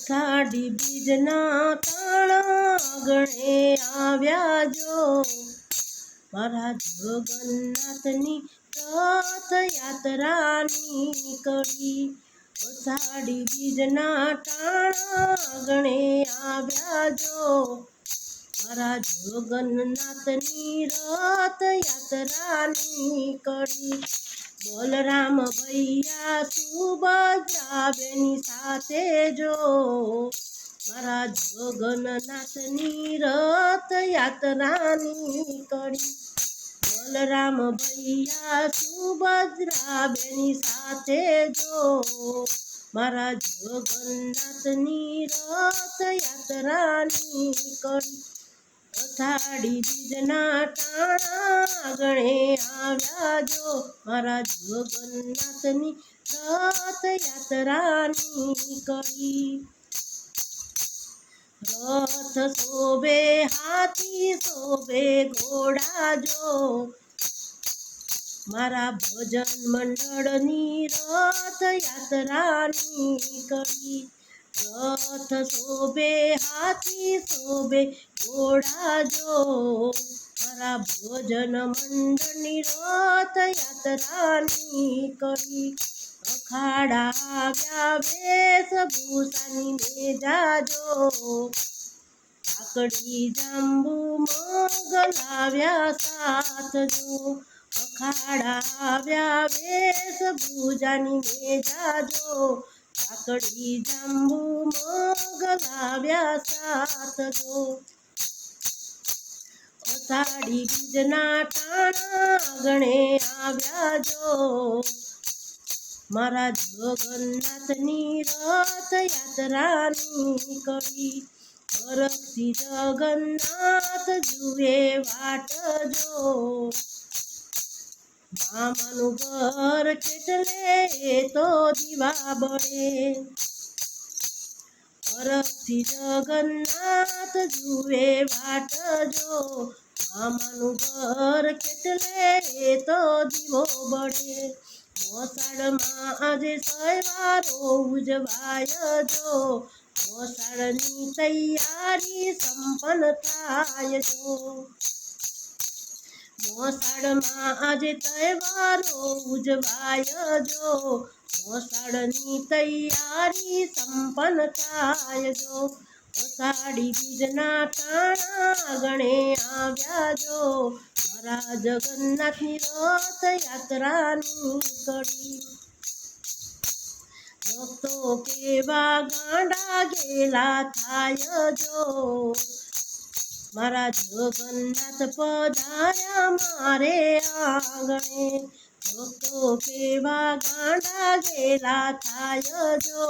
અષાઢી બીજના તાણા ગણે આવ્યા જો મારા જગન્નાથની રથયાત્રા નીકળી। અષાઢી બીજના તાણા ગણે આવ્યા જો મારા જગન્નાથની રથયાત્રા નીકળી। બલરામ ભૈયા સુભદ્રા બેની સાથે જો મારા જગન્નાથની રથયાત્રા નીકળી। બલરામ ભૈયા સુભદ્રા બેની સાથે જો મારા જગન્નાથની રથયાત્રા નીકળી। અષાઢી બીજના તાણા ગણે આવ્યા જો મારા જગન્નાથની રથયાત્રા નીકળી। રથ શોભે હાથી શોભે ઘોડા જો મારા ભજન મંડળની રથયાત્રા નીકળી। રથ શોભે હાથી શોભે ઘોડા જો મારા ભજન મંડળની રથયાત્રા નીકળી। અખાડા આવ્યા વેશભૂષાની મેજા જો કાકડી જાંબુ મોગલાવ્યા સાથ જો। અખાડા આવ્યા વેશભૂષાની મેજા જો કાકડી જાંબુ મોગલાવ્યા સાથ જો। અષાઢી બીજના તાણા ગણે આવ્યા જો મારા જગન્નાથની રથયાત્રા નીકળી। હરખથી જગન્નાથ જુએ વાટ જો મામાનું ઘર કેટલે તો દીવા બળે। હરખથી જગન્નાથ જુએ વાટ જો મામાનું ઘર કેટલે તો દીવો બળે। મોસાળમાં આજે તહેવારો ઉજવાય જો મોસાળની તૈયારી સંપન્ન થાય જો। મોસાળમાં આજે તહેવારો ઉજવાય જો મોસાળની તૈયારી સંપન્ન થાય જો। અષાઢી બીજના તાણા ગણે આવ્યા જો મારા જગન્નાથની રથયાત્રા નીકળી। ભક્તો કેવા ગાંડા ગેલા થાય જો મારા જગન્નાથ પધાર્યા મારે આંગણે। ભક્તો કેવા ગાંડા ગેલા થાય જો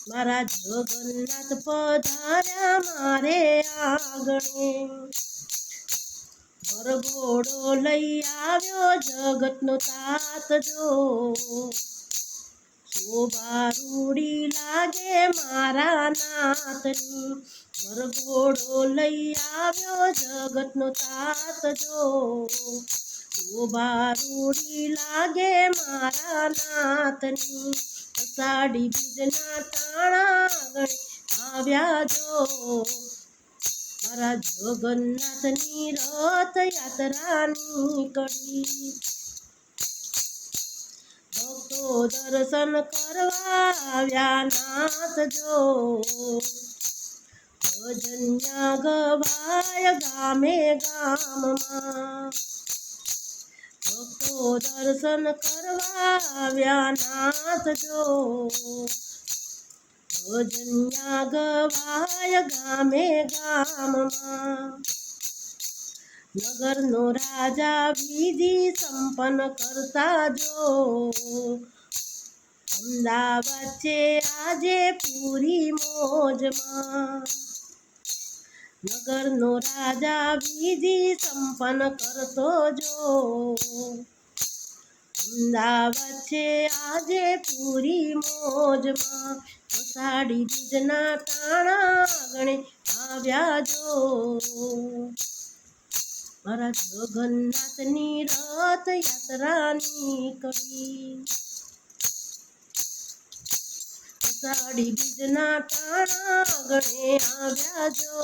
મારા જગન્નાથ પધાર્યા મારે આંગણે। વરઘોડો લઈ આવ્યો જગતનો તાત જો શોભા રૂડી લાગે મારા નાથની। વરઘોડો લઈ આવ્યો જગતનો તાત જો શોભા રૂડી લાગે મારા નાથની। અષાઢી બીજના તાણા ગણે આવ્યા જો મારા જગન્નાથની રથયાત્રા નીકળી। ભક્તો દર્શન કરવા આવ્યા નાથ જો ભજનિયા ગવાય ગામે ગામમાં। ભક્તો દર્શન કરવા આવ્યા નાથ જો ભજનિયા ગવાય ગામે ગામમાં। નગરનો રાજા વિધિ સંપન્ન કરતા જો અમદાવાદ છે આજે પૂરી મોજમાં। નગરનો રાજા વિધિ સંપન્ન કરતો જો અમદાવાદ છે આજે પૂરી મોજમાં। અષાઢી બીજના તાણા ગણે આવ્યા જો મારા જગન્નાથની રથયાત્રા નીકળી। અષાઢી બીજના ટાણા ગણે આવ્યા જો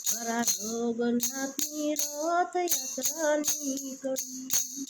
મારા રઘુનાથની રથયાત્રા નીકળી